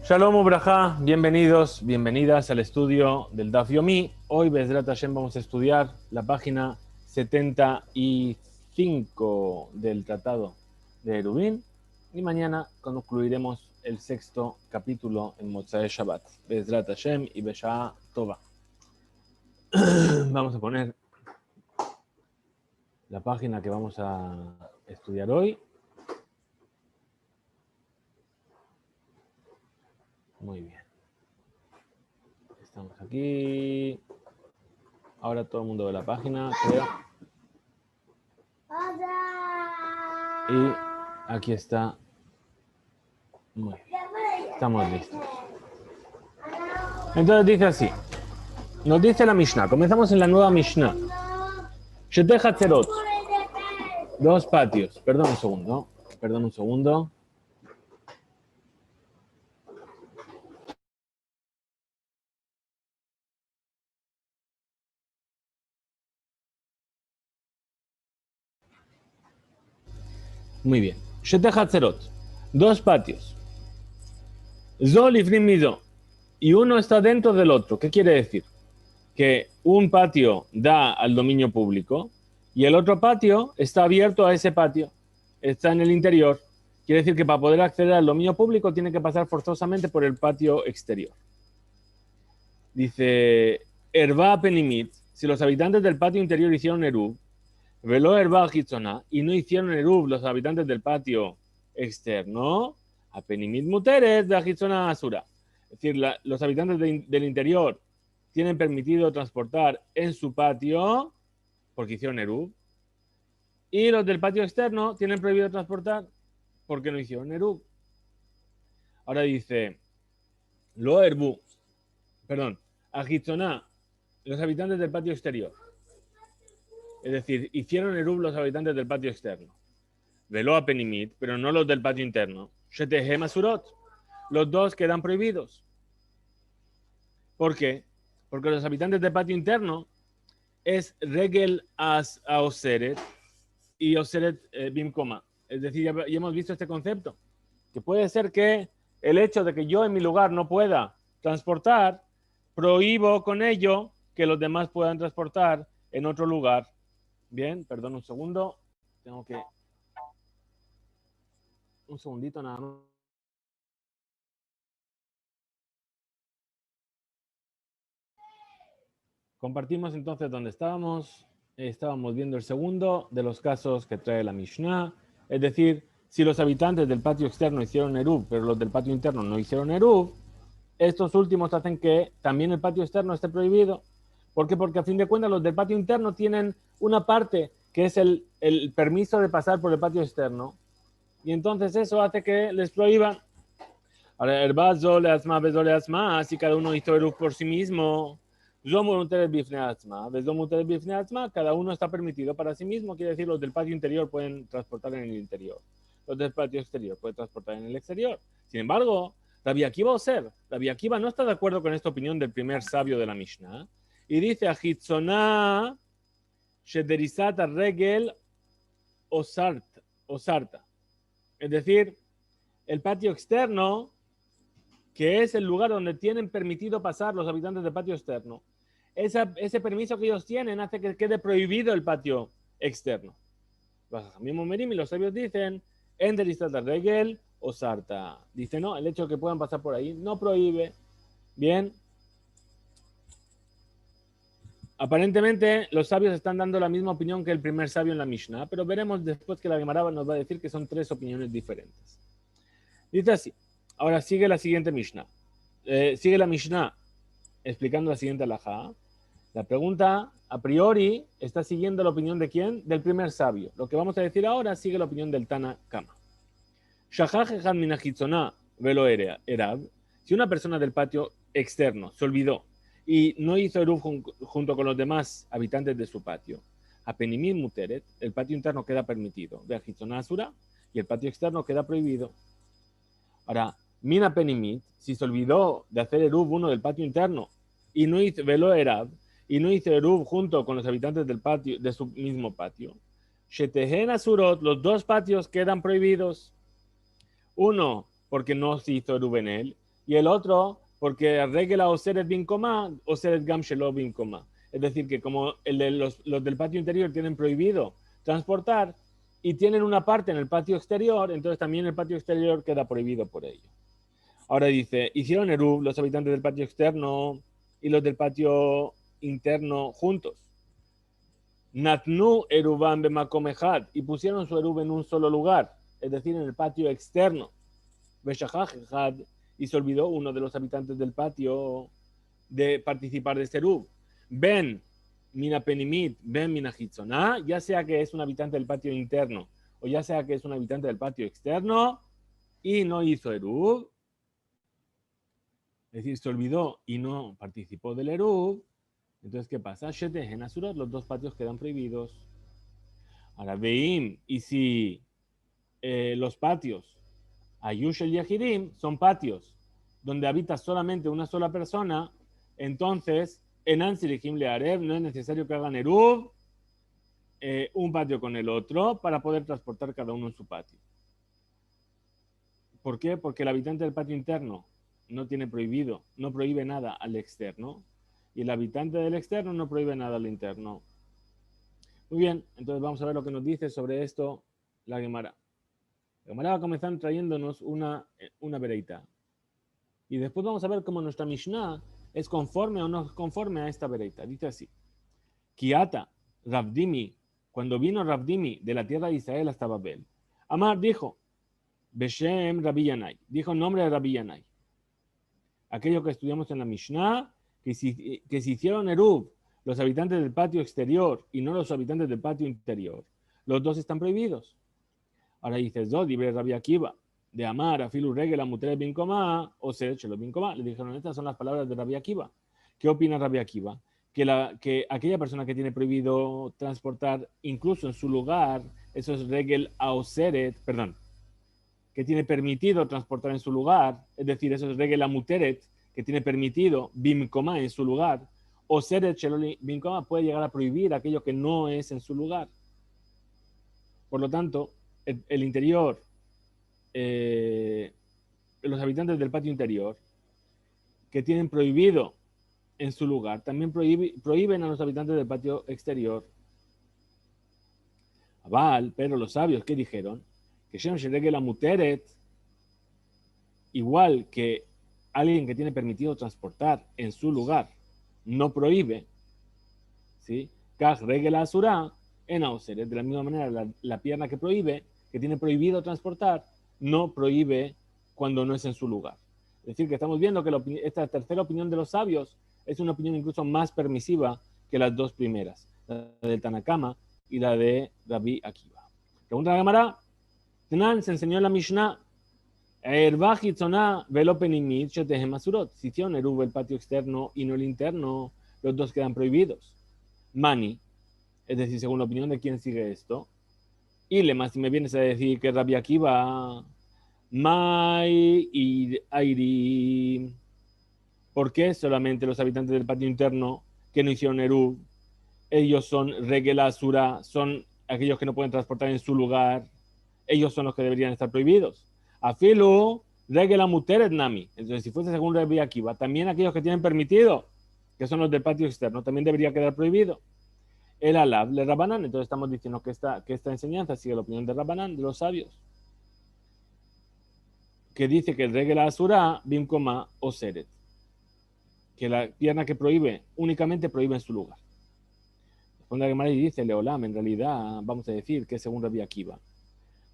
Shalom Ubrajá, bienvenidos, bienvenidas al estudio del Daf Yomi. Hoy, Bezrat Hashem, vamos a estudiar la página 75 del Tratado de Eruvin y mañana concluiremos el sexto capítulo en Motzai Shabbat. Bezrat Hashem y Besha Tova. Vamos a poner la página que vamos a estudiar hoy. Muy bien. Estamos aquí. Ahora todo el mundo ve la página, creo. Y aquí está. Muy bien. Estamos listos. Entonces dice así. Nos dice la Mishnah. Comenzamos en la nueva Mishnah. Shete Hatzerot. Dos patios. Perdón un segundo. Muy bien. Shete Hatzerot. Dos patios. Zol ifrim mizo. Y uno está dentro del otro. ¿Qué quiere decir? Que un patio da al dominio público y el otro patio está abierto a ese patio. Está en el interior. Quiere decir que para poder acceder al dominio público tiene que pasar forzosamente por el patio exterior. Dice, Erba Penimit, si los habitantes del patio interior hicieron Eruv, Velo Erba Hitzona, y no hicieron Eruv los habitantes del patio externo, a Penimit Muteret de Hitzona Asura. Es decir, los habitantes del interior tienen permitido transportar en su patio, porque hicieron Eruv, y los del patio externo tienen prohibido transportar porque no hicieron Eruv. Ahora dice, Lo Erbu, perdón, Agitzoná, los habitantes del patio exterior. Es decir, hicieron Eruv los habitantes del patio externo. Velo a Penimit, pero no los del patio interno. Shetehem Asurot, los dos quedan prohibidos. ¿Por qué? Porque los habitantes del patio interno es Regel as a Oseret y Oseret Bimkoma. Es decir, ya hemos visto este concepto. Que puede ser que el hecho de que yo en mi lugar no pueda transportar, prohíbo con ello que los demás puedan transportar en otro lugar. Bien, perdón un segundo. Tengo que... Un segundito nada más. Compartimos entonces donde estábamos. Estábamos viendo el segundo de los casos que trae la Mishnah. Es decir, si los habitantes del patio externo hicieron Eruv, pero los del patio interno no hicieron Eruv, estos últimos hacen que también el patio externo esté prohibido. ¿Por qué? Porque a fin de cuentas los del patio interno tienen una parte que es el permiso de pasar por el patio externo. Y entonces eso hace que les prohíban. Ahora, Erbazo le asma, si cada uno hizo Eruv por sí mismo, cada uno está permitido para sí mismo. Quiere decir, los del patio interior pueden transportar en el interior. Los del patio exterior pueden transportar en el exterior. Sin embargo, Rabbi Akiva no está de acuerdo con esta opinión del primer sabio de la Mishnah y dice a Hitzoná Shederisat Regel Osarta. Es decir, el patio externo, que es el lugar donde tienen permitido pasar los habitantes del patio externo, ese permiso que ellos tienen hace que quede prohibido el patio externo. Los sabios dicen Enderisat Regel o Sarta. Dice, no, el hecho de que puedan pasar por ahí no prohíbe. Bien. Aparentemente, los sabios están dando la misma opinión que el primer sabio en la Mishnah, pero veremos después que la Gemara nos va a decir que son tres opiniones diferentes. Dice así. Ahora sigue la siguiente Mishnah. Sigue la Mishnah explicando la siguiente halajá. La pregunta, a priori, está siguiendo la opinión de quién? Del primer sabio. Lo que vamos a decir ahora sigue la opinión del Tana Kama. Si una persona del patio externo se olvidó y no hizo Eruv junto con los demás habitantes de su patio, a Penimit Muteret, el patio interno queda permitido, de Hitzona Asura, y el patio externo queda prohibido. Ahora, Mina Penimit, si se olvidó de hacer Eruv uno del patio interno y no hizo Velo Erab, y no hizo Eruv junto con los habitantes del patio, de su mismo patio, Shetehen Asurot, los dos patios quedan prohibidos. Uno, porque no se hizo Eruv en él, y el otro porque regla oseret bin coma, oseret gam shelo bin coma. Es decir, que como los del patio interior tienen prohibido transportar y tienen una parte en el patio exterior, entonces también el patio exterior queda prohibido por ello. Ahora dice, hicieron eruv los habitantes del patio externo y los del patio interno juntos. Natnu eruban bemakom echad, y pusieron su eruv en un solo lugar, es decir, en el patio externo. Beshachach echad, y se olvidó uno de los habitantes del patio de participar de este eruv. Ben mina penimit, ben mina hitzoná, ya sea que es un habitante del patio interno o ya sea que es un habitante del patio externo y no hizo eruv, es decir, se olvidó y no participó del eruv, entonces ¿qué pasa? Shetehen asurot, los dos patios quedan prohibidos. Ahora veim, y si los patios Ayush el Yahirim son patios donde habita solamente una sola persona, entonces en Ansirihim le Arev no es necesario que hagan eruv un patio con el otro para poder transportar cada uno en su patio. ¿Por qué? Porque el habitante del patio interno no tiene prohibido, no prohíbe nada al externo, y el habitante del externo no prohíbe nada al interno. Muy bien, entonces vamos a ver lo que nos dice sobre esto la Gemara. La Gemara va a comenzar trayéndonos una bereita. Y después vamos a ver cómo nuestra Mishnah es conforme o no conforme a esta bereita. Dice así: Kiata, Rabdimi, cuando vino Rabdimi de la tierra de Israel hasta Babel, Amar dijo, Beshem Rabbi Yanai, dijo el nombre de Rabbi Yanai. Aquello que estudiamos en la Mishnah, que se hicieron eruv los habitantes del patio exterior y no los habitantes del patio interior, los dos están prohibidos. Ahora dice Zodibre Rabbi Akiva, de Amar, Afilu Regel, Amutere bin Koma, o Serechelo bin Koma. Le dijeron, estas son las palabras de Rabbi Akiva. ¿Qué opina Rabbi Akiva? Que aquella persona que tiene prohibido transportar incluso en su lugar, eso es Regel Aoseret, perdón, que tiene permitido transportar en su lugar, es decir, eso es Regel Amuteret, que tiene permitido Bim Koma en su lugar, o Serechelo bin Koma puede llegar a prohibir aquello que no es en su lugar. Por lo tanto, el interior, los habitantes del patio interior, que tienen prohibido en su lugar, también prohíben a los habitantes del patio exterior. Aval, pero los sabios que dijeron que Shem Sheregel Amuteret, igual que alguien que tiene permitido transportar en su lugar, no prohíbe, ¿sí? Kaj Regel Asura en Aoseret, de la misma manera la pierna que prohíbe, que tiene prohibido transportar, no prohíbe cuando no es en su lugar. Es decir, que estamos viendo que esta tercera opinión de los sabios es una opinión incluso más permisiva que las dos primeras, la del Tanakama y la de Rabbi Akiva. Pregunta la Gemara, Tenan se enseñó en la Mishnah, si hicieron eruv el patio externo y no el interno, los dos quedan prohibidos. Mani, es decir, según la opinión de quien sigue esto, y le más si me vienes a decir que Rabbi Akiva, Mai y Airi, ¿por qué solamente los habitantes del patio interno que no hicieron eruv, ellos son regela asura, son aquellos que no pueden transportar en su lugar, ellos son los que deberían estar prohibidos? Afilu regela muteret nami, entonces si fuese según Rabbi Akiva, también aquellos que tienen permitido, que son los del patio externo, también debería quedar prohibido. El alab le Rabanán, entonces estamos diciendo que esta enseñanza sigue la opinión de Rabanán, de los sabios, que dice que el regela asura bim koma o seret, que la pierna que prohíbe únicamente prohíbe en su lugar. Responde la Gemara y dice Leolam, en realidad vamos a decir que según Rabbi Akiva,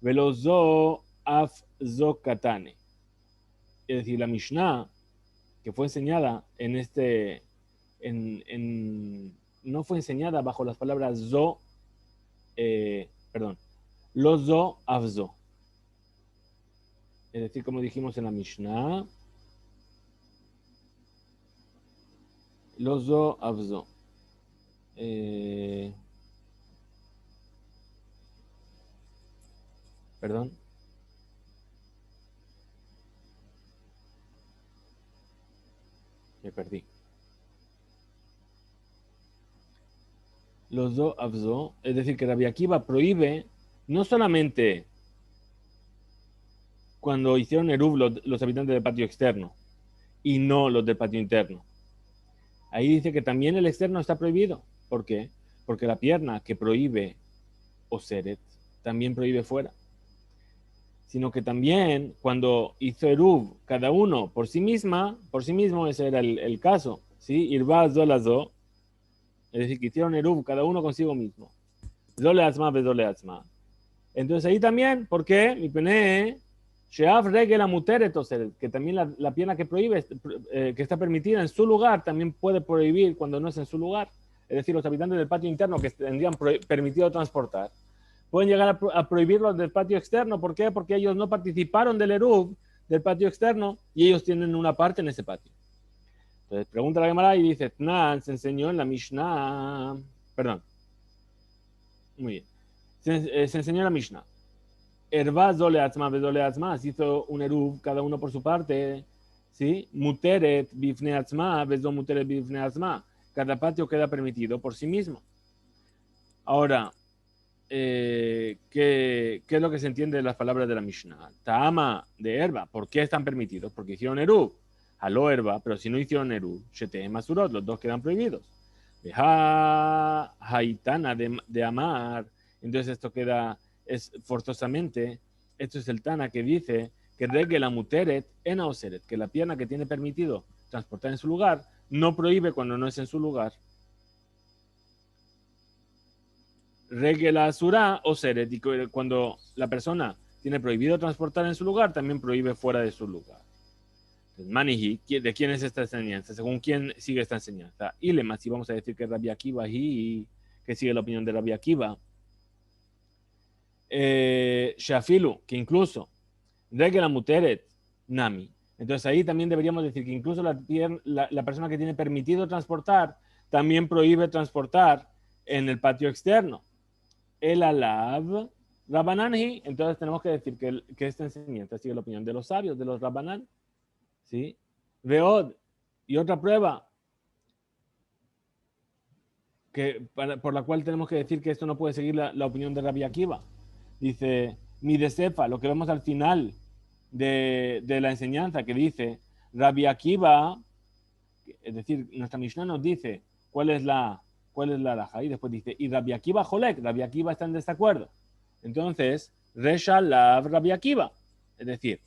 velozo af zokatane, es decir, la Mishnah que fue enseñada en no fue enseñada bajo las palabras zo, lo zo avzo. Es decir, como dijimos en la Mishnah, lo zo avzo. Perdón. Me perdí. Los do avzo, es decir, que Rabbi Akiva prohíbe no solamente cuando hicieron eruv los habitantes del patio externo, y no los del patio interno. Ahí dice que también el externo está prohibido. ¿Por qué? Porque la pierna que prohíbe Oseret también prohíbe fuera. Sino que también cuando hizo Eruv cada uno por sí mismo, ese era el caso. ¿Sí? Irba Zolazo, es decir, que hicieron Eruv cada uno consigo mismo. Zole Atzma, Bezole Atzma. Entonces ahí también, ¿por qué? Mi pene, Sheaf Regel Amuteret Oseret, que también la pierna que prohíbe, que está permitida en su lugar, también puede prohibir cuando no es en su lugar. Es decir, los habitantes del patio interno que tendrían permitido transportar, pueden llegar a prohibirlos del patio externo. ¿Por qué? Porque ellos no participaron del Eruv, del patio externo, y ellos tienen una parte en ese patio. Entonces pregunta la Gemara y dice, Tnan se enseñó en la Mishnah, perdón, muy bien, se enseñó en la Mishnah. Erva Zole Atzma, Bezole Atzma, se hizo un Eruv, cada uno por su parte, ¿sí? Muteret Bifne Atzma, Bezo Muteret Bifne Atzma, cada patio queda permitido por sí mismo. Ahora, ¿qué es lo que se entiende de las palabras de la Mishnah? Ta'ama de herba, ¿por qué están permitidos? Porque hicieron Eruv. Jaló herba, pero si no hicieron Eruv, Shete Masurot, los dos quedan prohibidos. Deja Haitana de Amar, entonces esto queda, es forzosamente, esto es el Tana que dice que Regel Amuteret en Oseret, que la pierna que tiene permitido transportar en su lugar, no prohíbe cuando no es en su lugar. Regela Asura o Seret, y cuando la persona tiene prohibido transportar en su lugar, también prohíbe fuera de su lugar. Entonces, Manihi, ¿de quién es esta enseñanza? ¿Según quién sigue esta enseñanza? Ilema, si vamos a decir que es Rabbi Akiva y que sigue la opinión de Rabbi Akiva. Shafilu, que incluso Regela Muteret, Nami. Entonces ahí también deberíamos decir que incluso la persona que tiene permitido transportar también prohíbe transportar en el patio externo. El alab Rabbananji, entonces tenemos que decir que esta enseñanza sigue la opinión de los sabios, de los Rabbanan. ¿Sí? Veod, y otra prueba por la cual tenemos que decir que esto no puede seguir la opinión de Rabbi Akiva. Dice, mi de Sefa, lo que vemos al final de la enseñanza, que dice, Rabbi Akiva, es decir, nuestra Mishnah nos dice cuál es la alhaja, y después dice, y Rabbi Akiva Jolek, Rabbi Akiva está en desacuerdo. Entonces, Resha Lav Rabbi Akiva. Es decir,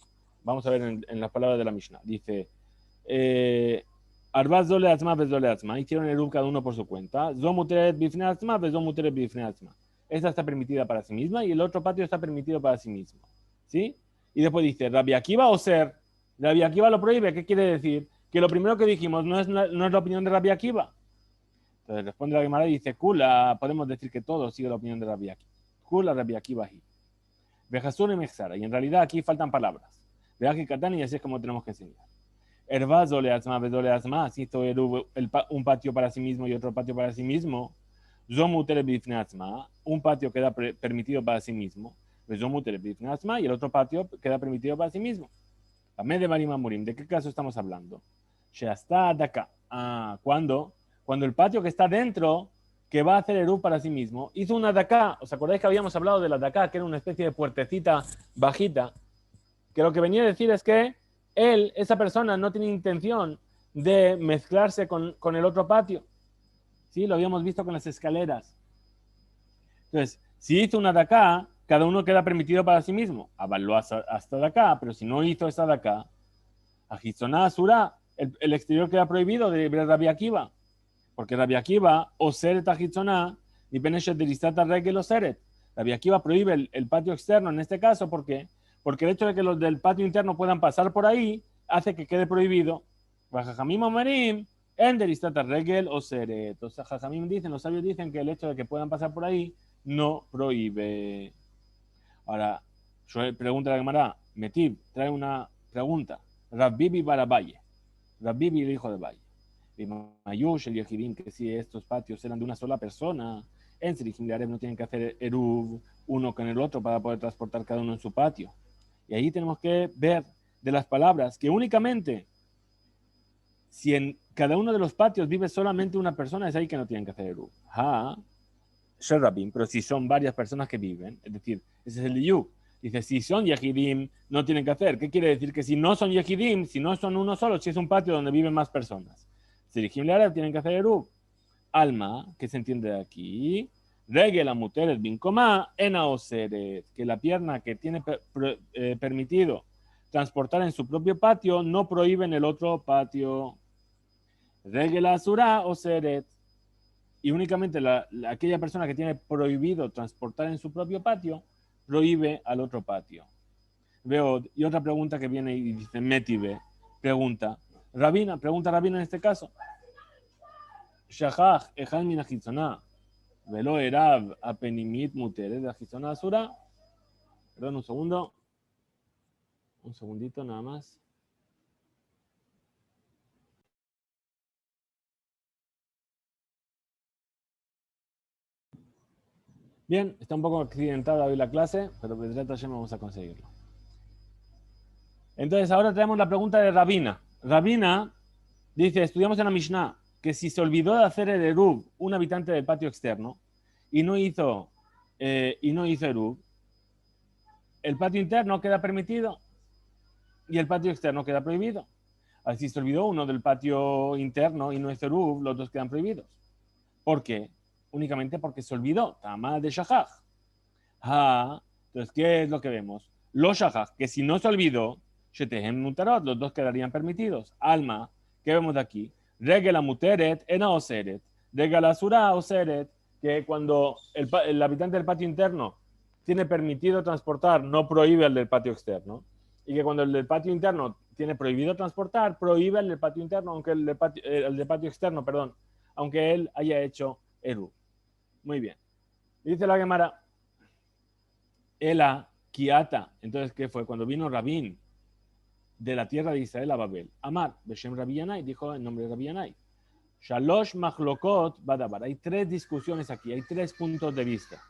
vamos a ver en las palabras de la Mishnah. Dice, Arbaz Zole Atzma, Bezole Atzma. Hicieron el cada uno por su cuenta. Zomuteret Bifne Atzma, Bezomuteret Bifne Atzma. Esta está permitida para sí misma y el otro patio está permitido para sí mismo. ¿Sí? Y después dice, Rabbi Akiva o Ser. Rabbi Akiva lo prohíbe. ¿Qué quiere decir? Que lo primero que dijimos no es la opinión de Rabbi Akiva. Entonces responde la Gemara y dice, Kula, podemos decir que todo sigue la opinión de Rabbi Akiva. Kula Rabbi Akiva hi. Vejasur y Mexara. Y en realidad aquí faltan palabras. Veaji Katani y así es como tenemos que enseñar. Erva Zole Atzma, Bezole Atzma. Si esto era un patio para sí mismo y otro patio para sí mismo. Zomutere Bifne Atzma. Un patio queda permitido para sí mismo. Zomutere Bifne Atzma. Y el otro patio queda permitido para sí mismo. De Marima Murim. ¿De qué caso estamos hablando? Sheasta Daka. ¿Cuándo? Cuando el patio que está dentro, que va a hacer Eruv para sí mismo, hizo una Daka. ¿Os acordáis que habíamos hablado de la Daka, que era una especie de puertecita bajita? Que lo que venía a decir es que esa persona, no tiene intención de mezclarse con el otro patio. ¿Sí? Lo habíamos visto con las escaleras. Entonces, si hizo una Daka, cada uno queda permitido para sí mismo. Avaló hasta Daka, pero si no hizo esa Daka, Ajizoná Asura, el exterior queda prohibido de Rabbi Akiva. Porque Rabbi Akiva, Oseret Ajizoná, ni Peneshet de Listata Regel Oseret. Rabbi Akiva prohíbe el patio externo en este caso, ¿por qué? Porque el hecho de que los del patio interno puedan pasar por ahí hace que quede prohibido. Jajamim Omerim, en de Listata Regel Oseret. O sea, Jajamim dicen, los sabios dicen que el hecho de que puedan pasar por ahí no prohíbe. Ahora, yo pregunto a la Gemara, Metib, trae una pregunta. Rabbibi Barabaye. Rabbibi, el hijo de Valle. Mayush, el Yehirim, que si estos patios eran de una sola persona, en Serihim Learev no tienen que hacer Eruv uno con el otro para poder transportar cada uno en su patio. Y ahí tenemos que ver de las palabras que únicamente si en cada uno de los patios vive solamente una persona, es ahí que no tienen que hacer Eruv. Sherabim, pero si son varias personas que viven, es decir, ese es el Liyuk. Dice, si son Yehidim, no tienen que hacer. ¿Qué quiere decir? Que si no son Yehidim, si no son uno solo, si es un patio donde viven más personas. Si Yehidim Learev tienen que hacer Eruv. Alma, que se entiende de aquí, Regel a Muteret Bincomá, Ena Oseret, que la pierna que tiene permitido transportar en su propio patio no prohíbe en el otro patio. Regel a Asura Oseret. Y únicamente aquella persona que tiene prohibido transportar en su propio patio, prohíbe al otro patio. Veo, y otra pregunta que viene y dice, Metive, pregunta Rabina en este caso, Shachach, Ejal min Achitzona, Velo Erav, Apenimit Muteret, de Achitzona Asura. Perdón, un segundito nada más. Bien, está un poco accidentada hoy la clase, pero Bedrat Hashem vamos a conseguirlo. Entonces, ahora traemos la pregunta de Rabina. Rabina dice, estudiamos en la Mishnah, que si se olvidó de hacer el Eruv un habitante del patio externo y no hizo Eruv, el patio interno queda permitido y el patio externo queda prohibido. Así se olvidó uno del patio interno y no hizo Eruv, los dos quedan prohibidos. ¿Por qué? Únicamente porque se olvidó. Tama de Shachach. Entonces, ¿qué es lo que vemos? Los Shachach, que si no se olvidó, Shetehem Mutarot, los dos quedarían permitidos. Alma, ¿qué vemos de aquí? Regela Muteret, Ena Oseret. Regela Asura Oseret, que cuando el habitante del patio interno tiene permitido transportar, no prohíbe al del patio externo. Y que cuando el del patio interno tiene prohibido transportar, prohíbe al del patio interno, aunque el del patio externo, perdón, aunque él haya hecho Eru. Muy bien. Dice la Gemara, Ela Kiata. Entonces, ¿qué fue? Cuando vino Rabín de la tierra de Israel a Babel, Amar, Beshem Rabbi Yanai, dijo en nombre de Rabbi Yanai, Shalosh Machlokot Badabar. Hay tres discusiones aquí, hay tres puntos de vista.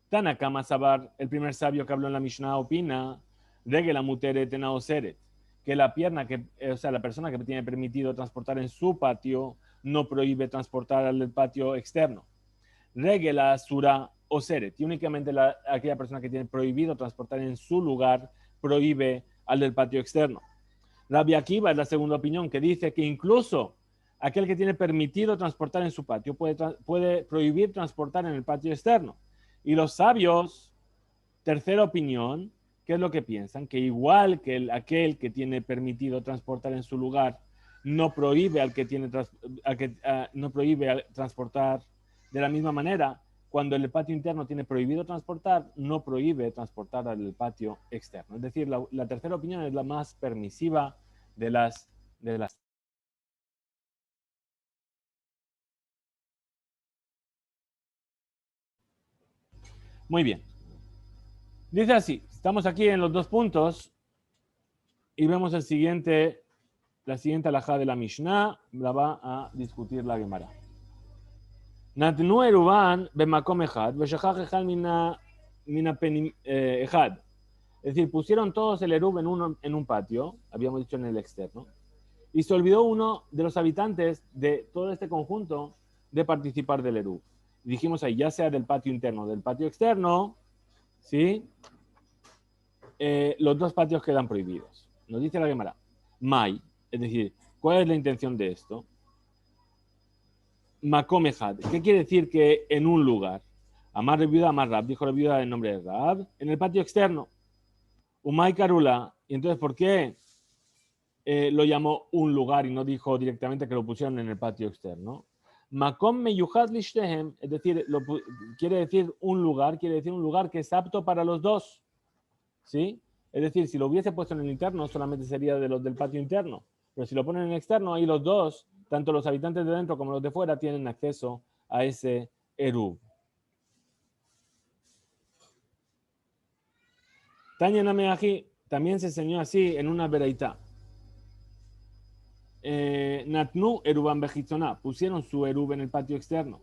Tanakama Sabar, el primer sabio que habló en la Mishnah, opina, Regela Muteret Ena Oseret, que la pierna, o sea, la persona que tiene permitido transportar en su patio, no prohíbe transportar al del patio externo. Regela Sura Oseret, y únicamente aquella persona que tiene prohibido transportar en su lugar, prohíbe al del patio externo. Rabbi Akiva es la segunda opinión, que dice que incluso aquel que tiene permitido transportar en su patio puede prohibir transportar en el patio externo. Y los sabios, tercera opinión, ¿qué es lo que piensan? Que igual que aquel que tiene permitido transportar en su lugar, no prohíbe no prohíbe transportar de la misma manera. Cuando el patio interno tiene prohibido transportar, no prohíbe transportar al patio externo. Es decir, la tercera opinión es la más permisiva de las. Muy bien. Dice así, estamos aquí en los dos puntos y vemos la siguiente alajá de la Mishnah, la va a discutir la Gemara. Natnu eruban bemakom echad, veshachach echad mina penim echad. Es decir, pusieron todos el eruv en un patio, habíamos dicho en el externo, y se olvidó uno de los habitantes de todo este conjunto de participar del eruv. Dijimos ahí, ya sea del patio interno o del patio externo, ¿sí? Los dos patios quedan prohibidos. Nos dice la Gemara, Mai, es decir, ¿cuál es la intención de esto? Makom echad. ¿Qué quiere decir que en un lugar? Amar viuda, amar rab, dijo la viuda en nombre de Rab, en el patio externo. Umay karula. Y entonces, ¿por qué lo llamó un lugar y no dijo directamente que lo pusieron en el patio externo? Makom meyuchad lishtehem, es decir, quiere decir un lugar que es apto para los dos. ¿Sí? Es decir, si lo hubiese puesto en el interno, solamente sería de los del patio interno. Pero si lo ponen en el externo, ahí los dos, tanto los habitantes de dentro como los de fuera, tienen acceso a ese Eruv. Tanya Nameaji también se enseñó así en una Bereitá. Natnu Eruban Bejitzona, pusieron su Eruv en el patio externo.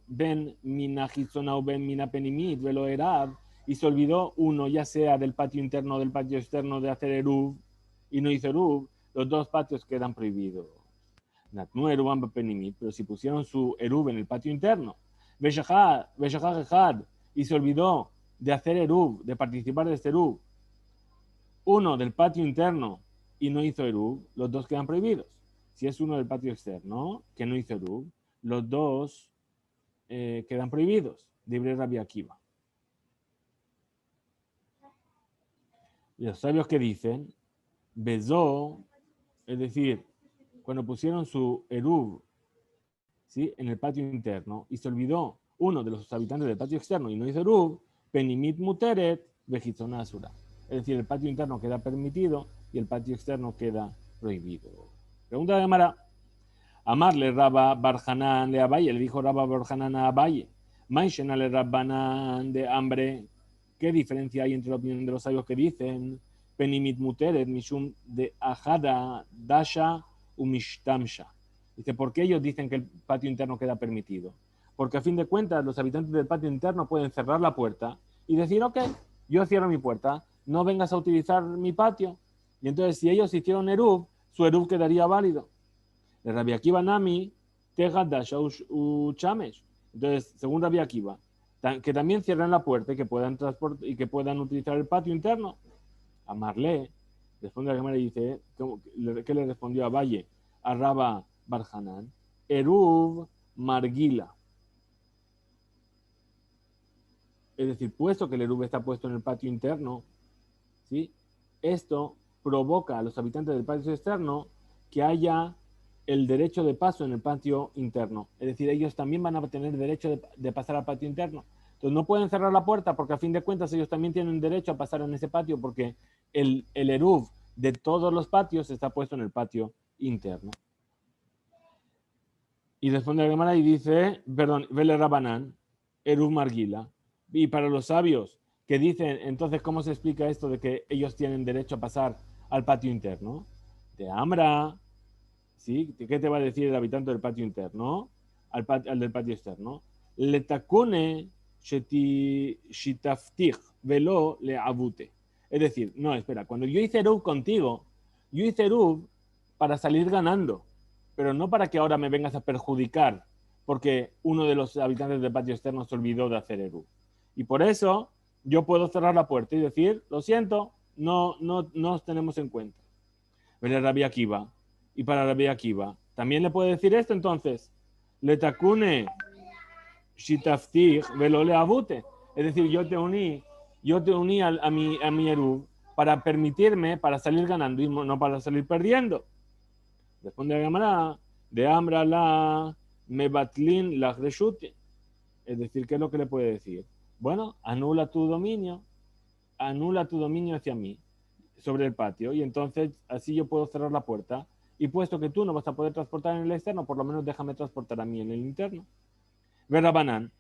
Ben Minajitzona o Ben Minapenimit, Velo Erab, y se olvidó uno, ya sea del patio interno o del patio externo, de hacer Eruv, y no hizo Eruv, los dos patios quedan prohibidos. Natnu Eruban Bepenimit, pero si pusieron su Eruv en el patio interno, y se olvidó de hacer eruv, de participar de este eruv, uno del patio interno y no hizo eruv, los dos quedan prohibidos. Si es uno del patio externo que no hizo eruv, los dos quedan prohibidos. Libre Rabbi Akiva. Y los sabios que dicen, Bezó, es decir, cuando pusieron su eruv, ¿sí?, en el patio interno y se olvidó uno de los habitantes del patio externo y no hizo eruv, penimit muteret vejizona asura. Es decir, el patio interno queda permitido y el patio externo queda prohibido. Pregunta de Mara. Amarle Rabba Barhanan de Abaye, le dijo Rabba Barhanan a Abaye, Maishenale Rabbanan de hambre. ¿Qué diferencia hay entre la opinión de los sabios que dicen Penimit Muteret Mishum de Ajada Dasha Umishtamsha? Dice, ¿por qué ellos dicen que el patio interno queda permitido? Porque a fin de cuentas los habitantes del patio interno pueden cerrar la puerta y decir, ok, yo cierro mi puerta, no vengas a utilizar mi patio. Y entonces si ellos hicieron eruv, su eruv quedaría válido. De Rabbi Akiva Nami, Tegadasha Chamesh. Entonces, según Rabbi Akiva, que también cierran la puerta y que puedan transportar y que puedan utilizar el patio interno. A Marlé, responde a la cámara y dice, ¿qué le respondió a Valle? A Rabba Barhanan, Eruv Margila. Es decir, puesto que el Eruv está puesto en el patio interno, ¿sí?, esto provoca a los habitantes del patio externo que haya el derecho de paso en el patio interno. Es decir, ellos también van a tener derecho de pasar al patio interno. Entonces no pueden cerrar la puerta porque a fin de cuentas ellos también tienen derecho a pasar en ese patio porque el eruv de todos los patios está puesto en el patio interno. Y responde la Gemara y dice, perdón, Vele Rabanán, eruv margila. Y para los sabios que dicen, entonces, ¿cómo se explica esto de que ellos tienen derecho a pasar al patio interno? De Amra, ¿sí? ¿Qué te va a decir el habitante del patio interno? Al del patio externo. Letakune shitaftich velo leavute. Es decir, no, espera, cuando yo hice eruv contigo, yo hice eruv para salir ganando, pero no para que ahora me vengas a perjudicar, porque uno de los habitantes del patio externo se olvidó de hacer eruv. Y por eso yo puedo cerrar la puerta y decir, lo siento, no os tenemos en cuenta. Pero Rabbi Akiva, y para Rabbi Akiva, ¿también le puede decir esto entonces? Letakune shitaftich velo leavute. Es decir, yo te uní a mi eruv para permitirme, para salir ganando y no para salir perdiendo. Responde la Gemara, de Amra la mebatlin la reshute. Es decir, ¿qué es lo que le puede decir? Bueno, anula tu dominio hacia mí sobre el patio y entonces así yo puedo cerrar la puerta y puesto que tú no vas a poder transportar en el externo, por lo menos déjame transportar a mí en el interno. Verabanán.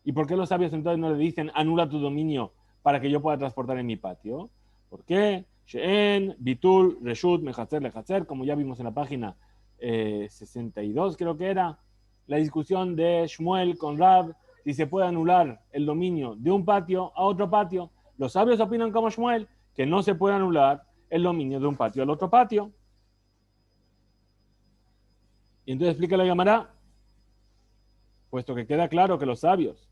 ¿Y por qué los sabios entonces no le dicen anula tu dominio para que yo pueda transportar en mi patio? ¿Por qué? She'en, Bitul, Reshut, Mehazer, Lehazer, como ya vimos en la página 62 creo que era, la discusión de Shmuel con Rab, si se puede anular el dominio de un patio a otro patio. Los sabios opinan como Shmuel, que no se puede anular el dominio de un patio al otro patio. Y entonces explica la Gemara, puesto que queda claro que los sabios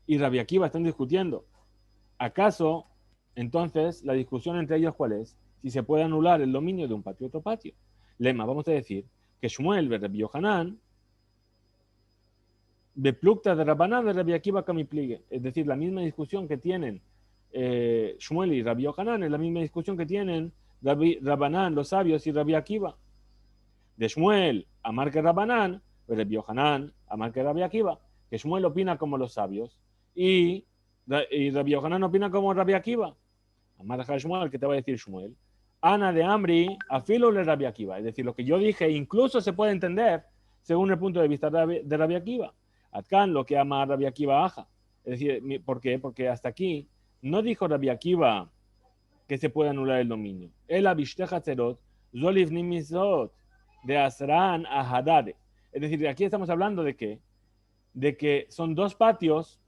y Rabbi Akiva están discutiendo, ¿acaso entonces la discusión entre ellos cuál es? Si se puede anular el dominio de un patio a otro patio. Lema, vamos a decir que Shmuel ve Rabbi Yohanan, beplukta de Rabbanan de Rabbi Akiva kamipligue. Es decir, la misma discusión que tienen Shmuel y Rabbi Yohanan es la misma discusión que tienen Rabbanan, los sabios, y Rabbi Akiva. De Shmuel a Marque Rabbanan, Rabbi Yohanan a Marque Rabbi Akiva, que Shmuel opina como los sabios y Rabbi Yohanan opina como Rabbi Akiva. Amarja Shmuel, ¿qué te va a decir Shmuel? Ana de Amri, afilo le Rabbi Akiva. Es decir, lo que yo dije incluso se puede entender según el punto de vista de Rabbi Akiva. Atkan, lo que ama a Rabbi Akiva Aja. Es decir, ¿por qué? Porque hasta aquí no dijo Rabbi Akiva que se puede anular el dominio. El abishteja tzerot, zoliv nimizot, de Asran a Hadade. Es decir, aquí estamos hablando de qué? De que son dos patios,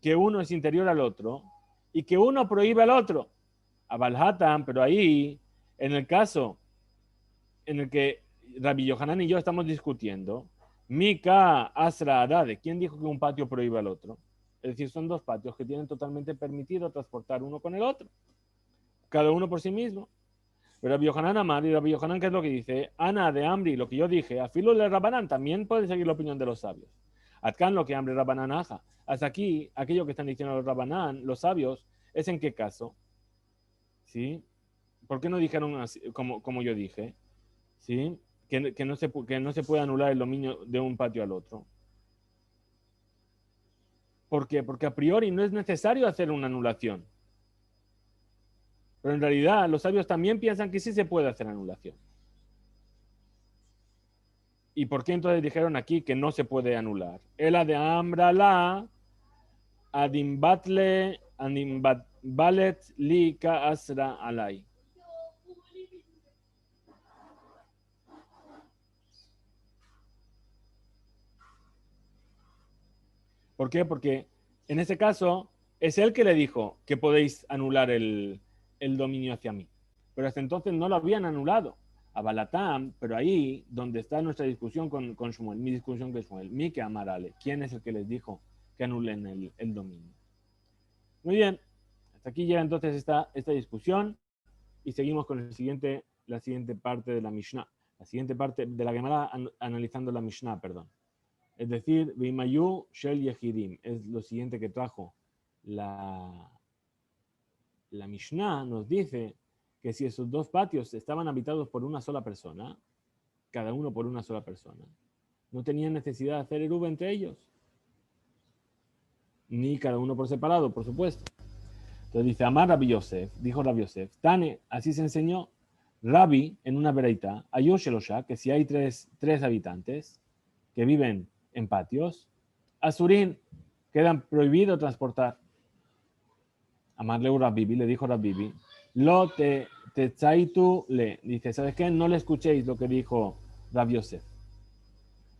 que uno es interior al otro, y que uno prohíbe al otro. A Balhatan, pero ahí, en el caso en el que Rabbi Yohanan y yo estamos discutiendo, Mika Asra Hadade, ¿quién dijo que un patio prohíbe al otro? Es decir, son dos patios que tienen totalmente permitido transportar uno con el otro, cada uno por sí mismo. Pero Rabbi Yohanan Amar, y Rabbi Yohanan, ¿qué es lo que dice? Ana de Amri, lo que yo dije, a filo de Rabanán, también puede seguir la opinión de los sabios. Atkan lo que Amri Rabanán aja. Hasta aquí, aquello que están diciendo los Rabanán, los sabios, ¿es en qué caso? ¿Sí? ¿Por qué no dijeron así, como yo dije? ¿Sí? Que no se puede anular el dominio de un patio al otro. ¿Por qué? Porque a priori no es necesario hacer una anulación. Pero en realidad los sabios también piensan que sí se puede hacer anulación. ¿Y por qué entonces dijeron aquí que no se puede anular? Ela de ambrala adimbatle adimbalet li ka asra alay. ¿Por qué? Porque en ese caso es él que le dijo que podéis anular el dominio hacia mí. Pero hasta entonces no lo habían anulado. A Balatam, pero ahí donde está nuestra discusión con Shmuel, mi discusión con Shmuel, mi que amarale, ¿quién es el que les dijo que anulen el dominio? Muy bien, hasta aquí llega entonces esta discusión y seguimos con la siguiente parte de la Mishnah, la siguiente parte de la Gemara analizando la Mishnah, perdón. Es decir, Bimayu Shel Yehidim, es lo siguiente que trajo la Mishnah, nos dice que si esos dos patios estaban habitados por una sola persona, cada uno por una sola persona, no tenían necesidad de hacer eruv entre ellos, ni cada uno por separado, por supuesto. Entonces dice, Amar Rabbi Yosef, dijo Rabbi Yosef, Tane, así se enseñó, Rabbi, en una vereita, Ayoshelosha, que si hay tres habitantes que viven en patios, Asurín, quedan prohibido transportar. Amarle Rabbibi, le dijo Rabbibi, lo te tzaitu le, dice, ¿sabes qué? No le escuchéis lo que dijo Rabbi Yosef.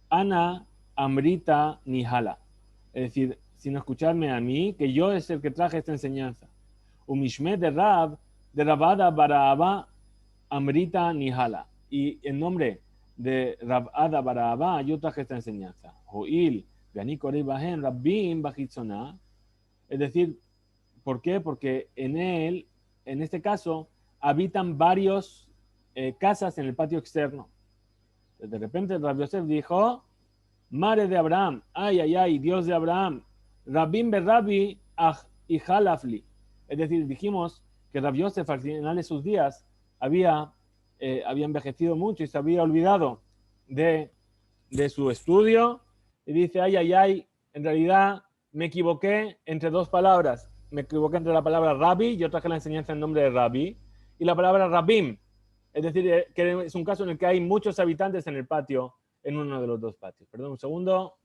Ana amrita nihala, es decir, sino escucharme a mí, que yo es el que traje esta enseñanza. Umishme de Rabada Barahaba Amrita Nihala. Y en nombre de Rabada Barahaba yo traje esta enseñanza. Joil, Ganikore Bahen, Rabbim Bajitzona. Es decir, ¿por qué? Porque en él, en este caso, habitan varios casas en el patio externo. De repente Rabbi Yosef dijo, Mare de Abraham, ay, Dios de Abraham, Rabbim Berrabi y Halafli. Es decir, dijimos que Rabbi Yosef al final de sus días había envejecido mucho y se había olvidado de su estudio. Y dice, ay, en realidad me equivoqué entre dos palabras. Me equivoqué entre la palabra Rabbi, yo traje la enseñanza en nombre de Rabbi, y la palabra Rabbim. Es decir, que es un caso en el que hay muchos habitantes en el patio, en uno de los dos patios. Perdón un segundo.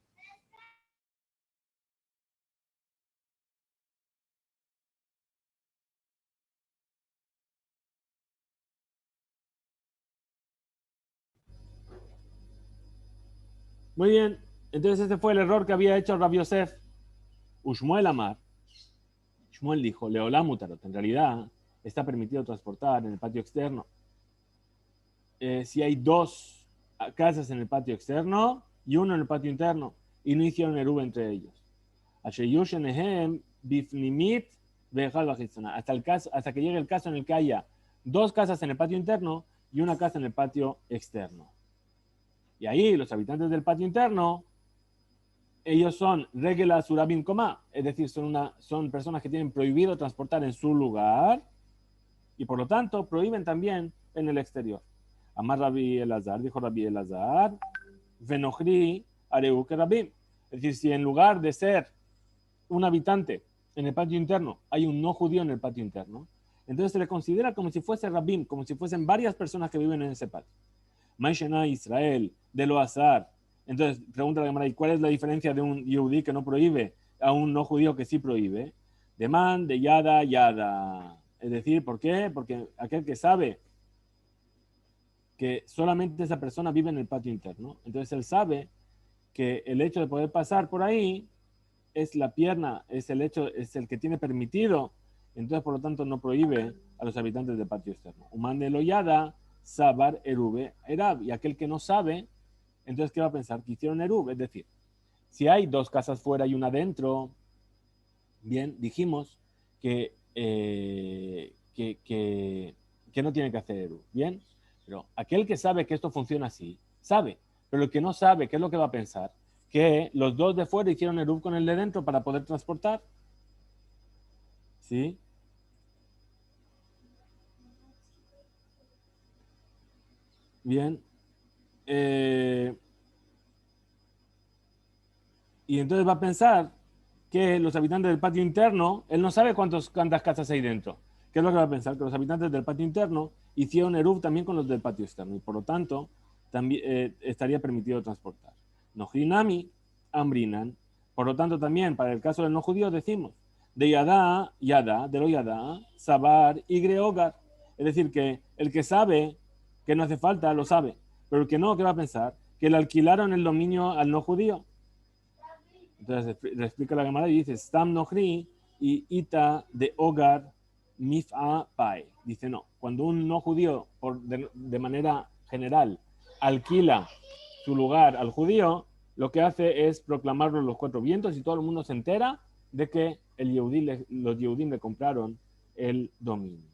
Muy bien, entonces ese fue el error que había hecho Rabbi Yosef. Ushmuel Amar. Shmuel dijo, Leolá Mutarot, en realidad está permitido transportar en el patio externo. Si hay dos casas en el patio externo y uno en el patio interno, y no hicieron eruv entre ellos. Hasta que llegue el caso en el que haya dos casas en el patio interno y una casa en el patio externo. Y ahí los habitantes del patio interno, ellos son regla surabim koma, es decir, son personas que tienen prohibido transportar en su lugar y por lo tanto prohíben también en el exterior. Amar Rabbi Elazar, dijo Rabbi Elazar, Venochri areu que Rabim. Es decir, si en lugar de ser un habitante en el patio interno hay un no judío en el patio interno, entonces se le considera como si fuese Rabim, como si fuesen varias personas que viven en ese patio. Maishena Israel, de lo azar. Entonces, pregunta la Gemara, ¿cuál es la diferencia de un yehudí que no prohíbe a un no judío que sí prohíbe? De man, de yada. Es decir, ¿por qué? Porque aquel que sabe que solamente esa persona vive en el patio interno, entonces él sabe que el hecho de poder pasar por ahí es la pierna, es el que tiene permitido, entonces por lo tanto no prohíbe a los habitantes del patio externo. Human de loyada, sabar erube erab, y aquel que no sabe, entonces ¿qué va a pensar? Que hicieron erub, es decir, si hay dos casas fuera y una dentro, Bien, dijimos que, que no tiene que hacer Eruv. Bien, pero aquel que sabe que esto funciona así, sabe. Pero el que no sabe, ¿qué es lo que va a pensar? Que los dos de fuera hicieron Eruv con el de dentro para poder transportar. ¿Sí? Bien. Y entonces va a pensar que los habitantes del patio interno, él no sabe cuántas casas hay dentro. ¿Qué es lo que va a pensar? Que los habitantes del patio interno hicieron Eruv también con los del patio externo y por lo tanto también estaría permitido transportar. No Hinami, Ambrinan. Por lo tanto también para el caso del no judío decimos de Yadá, Yadá, de lo Yadá, Sabar y Greogar. Es decir, que el que sabe que no hace falta, lo sabe. Pero el que no, ¿qué va a pensar? Que le alquilaron el dominio al no judío. Entonces le explica la Gemara y dice, Stam Nohri y Ita de Hogar Mif'a Pai. Dice, no, cuando un no judío de manera general alquila su lugar al judío, lo que hace es proclamarlo en los cuatro vientos y todo el mundo se entera de que los Yehudim le compraron el dominio.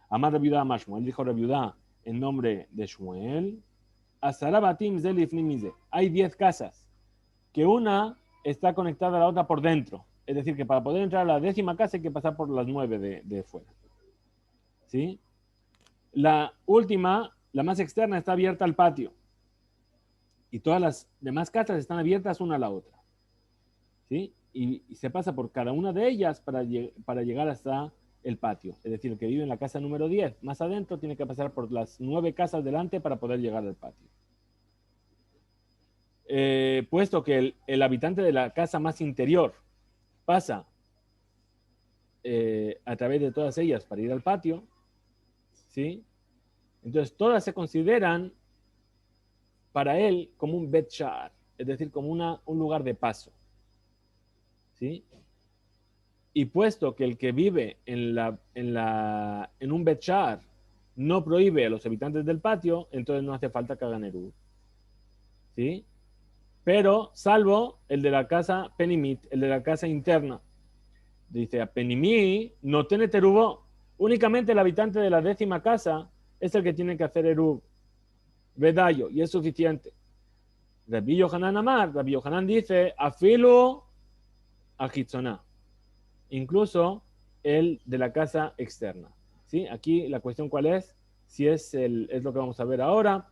Amar Rabiudá Mashmo, él dijo Rabiudá en nombre de Shmuel, Asarabatim Zelifnimize, hay 10 casas, que una está conectada a la otra por dentro. Es decir, que para poder entrar a la 10ª casa hay que pasar por las 9 de fuera. ¿Sí? La última, la más externa, está abierta al patio. Y todas las demás casas están abiertas una a la otra. ¿Sí? Y se pasa por cada una de ellas para llegar hasta el patio. Es decir, el que vive en la casa número 10, más adentro, tiene que pasar por las 9 casas delante para poder llegar al patio. Puesto que el habitante de la casa más interior pasa a través de todas ellas para ir al patio, ¿sí? Entonces todas se consideran para él como un bet sha'ar, es decir, como un lugar de paso, ¿sí? Y puesto que el que vive en un bet sha'ar no prohíbe a los habitantes del patio, entonces no hace falta que hagan eruv, ¿sí? Pero salvo el de la casa penimit, el de la casa interna. Dice, a penimí no tiene terubó. Únicamente el habitante de la 10ª casa es el que tiene que hacer eruv. Vedayo, y es suficiente. Rabbi Yohanan Amar, Rabbi Yohanan dice, afilu ajitzoná. Incluso el de la casa externa. ¿Sí? Aquí la cuestión cuál es, si es lo que vamos a ver ahora.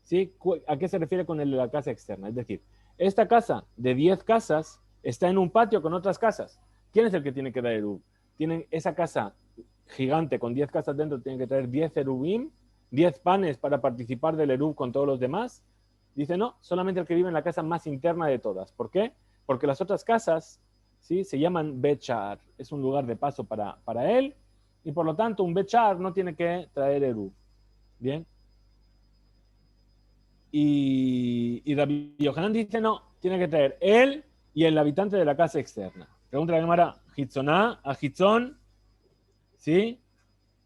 ¿Sí? ¿A qué se refiere con el de la casa externa? Es decir, esta casa de 10 casas está en un patio con otras casas. ¿Quién es el que tiene que dar eruv? Tienen esa casa gigante con 10 casas dentro, tienen que traer 10 eruvim, 10 panes para participar del eruv con todos los demás. Dice, no, solamente el que vive en la casa más interna de todas. ¿Por qué? Porque las otras casas, ¿sí? Se llaman Bechar, es un lugar de paso para él, y por lo tanto un Bechar no tiene que traer eruv. Bien. Y Rabbi Yohanan dice, no, tiene que traer él y el habitante de la casa externa. Pregunta la Gemara, Hitzoná, a Hitzón, ¿sí?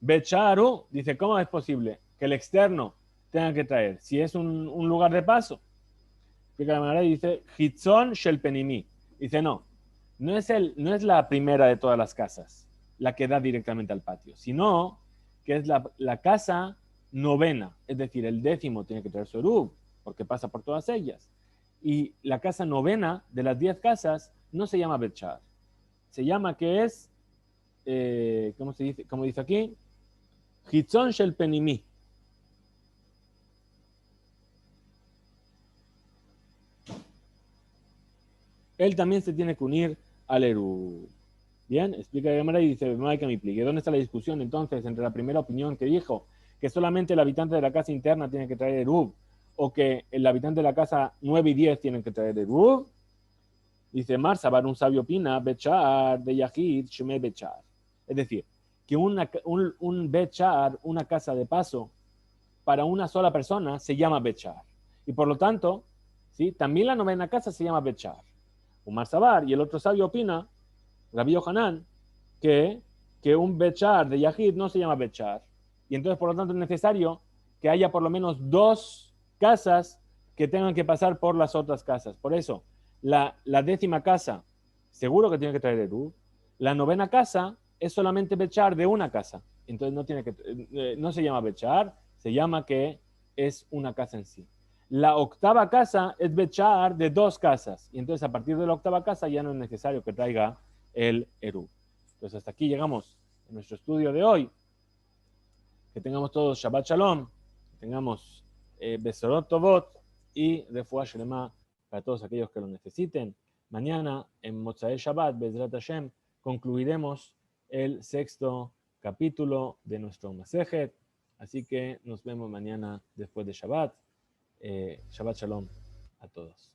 Becharu, dice, ¿cómo es posible que el externo tenga que traer? Si es un lugar de paso. Explica la Gemara y dice, Hitzón shel penimi. Dice, no es la primera de todas las casas, la que da directamente al patio, sino que es la casa novena, es decir, el 10º tiene que traer su eruv, porque pasa por todas ellas. Y la casa novena de las 10 casas no se llama Bechar, se llama que es, ¿cómo se dice? Como dice aquí, Hitzon Shel Penimi. Él también se tiene que unir al eruv. Bien, explica de manera y dice, no hay que me explique. ¿Dónde está la discusión entonces entre la primera opinión que dijo que solamente el habitante de la casa interna tiene que traer eruv o que el habitante de la casa 9 y 10 tienen que traer eruv? Dice Marsabar, un sabio opina, Bechar de Yahid, Sheme Bechar. Es decir, que un Bechar, una casa de paso, para una sola persona se llama Bechar. Y por lo tanto, ¿sí? También la novena casa se llama Bechar. Umar Sabar y el otro sabio opina, Rabbi Yohanan, que un Bechar de Yahid no se llama Bechar. Y entonces, por lo tanto, es necesario que haya por lo menos 2 casas que tengan que pasar por las otras casas. Por eso, la 10ª casa, seguro que tiene que traer eruv. La novena casa es solamente Bechar de una casa. Entonces no se llama Bechar, se llama que es una casa en sí. La octava casa es Bechar de dos casas. Y entonces a partir de la octava casa ya no es necesario que traiga el Eruv. Entonces hasta aquí llegamos en nuestro estudio de hoy. Que tengamos todos Shabbat Shalom, que tengamos Besorot Tovot y Refuah Shlema para todos aquellos que lo necesiten. Mañana en Motzai Shabbat, Bezrat Hashem, concluiremos el sexto capítulo de nuestro Masejet. Así que nos vemos mañana después de Shabbat. Shabbat Shalom a todos.